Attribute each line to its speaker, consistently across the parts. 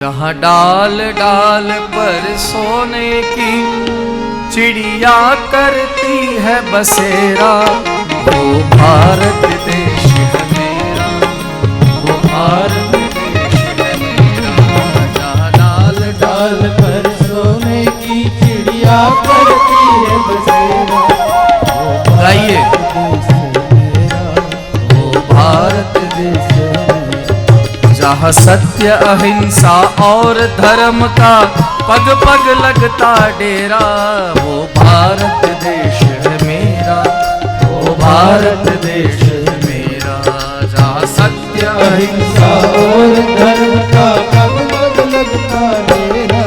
Speaker 1: जहाँ डाल डाल पर सोने की चिड़िया करती है बसेरा, वो भारत देश है मेरा, वो भारत देश है मेरा। जहाँ डाल डाल पर सोने की चिड़िया करती है बसेरा, गाइए, वो भारत देश है। जहाँ सत्य अहिंसा और धर्म का पग पग लगता डेरा, वो भारत देश है मेरा, वो भारत देश है मेरा। जहाँ सत्य अहिंसा और धर्म का पग पग लगता डेरा,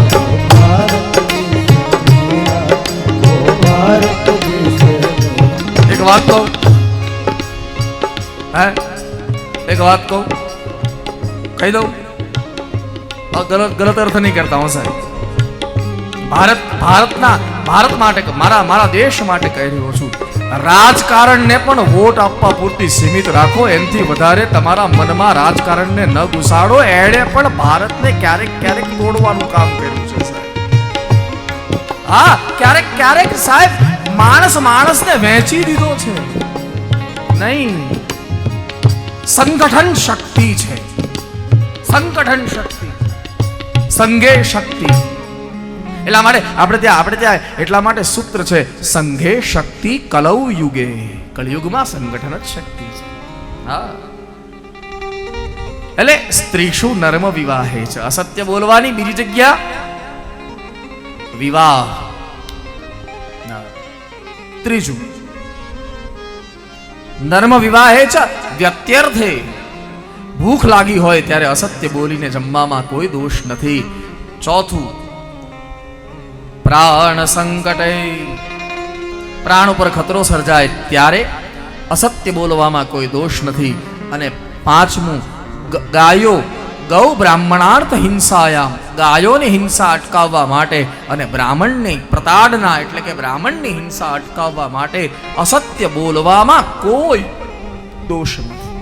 Speaker 1: वो भारत देश है मेरा, वो भारत देश है मेरा। एक बात कहूं, एक बात कहूं, कही दो, और गलत अर्थ नहीं करता हूं साहब। भारत माटे मारा देश माटे कही रह्यो छुं। राजकारण ने पण वोट आपवा पूरती सीमित राखो, एनथी वधारे तमारा मनमा राजकारण ने न घुसाडो। एडे पण भारत ने क्यारेक क्यारेक तोड़वानुं काम कर्युं छे साहेब। हाँ, क्यारेक क्यारेक साहेब माणस ने वेची दीधो छे। नहीं, संगठन शक्ति छे, संगठन शक्ति, संघे शक्ति। એટલા માટે આપણે ત્યાં એટલા માટે સૂત્ર છે, સંઘે શક્તિ કલૌ યુગે। કળિયુગમાં સંગઠન જ શક્તિ છે। હા, એટલે સ્ત્રીષુ નર્મ વિવાહે છે। અસત્ય બોલવાની બીજી જગ્યા વિવાહ। ત્રીજું નર્મ વિવાહે છે વ્યક્ત્યર્થે। ભૂખ લાગી હોય ત્યારે અસત્ય બોલીને જમવામાં કોઈ દોષ નથી। ચોથું પ્રાણ સંકટે, પ્રાણ ઉપર ખતરો સર્જાય ત્યારે અસત્ય બોલવામાં કોઈ દોષ નથી। અને પાંચમું ગાયો ગૌ બ્રાહ્મણાર્થ હિંસાયામ, ગાયોની હિંસા અટકાવવા માટે અને બ્રાહ્મણની પ્રતાડના એટલે કે બ્રાહ્મણની હિંસા અટકાવવા માટે અસત્ય બોલવામાં કોઈ દોષ નથી।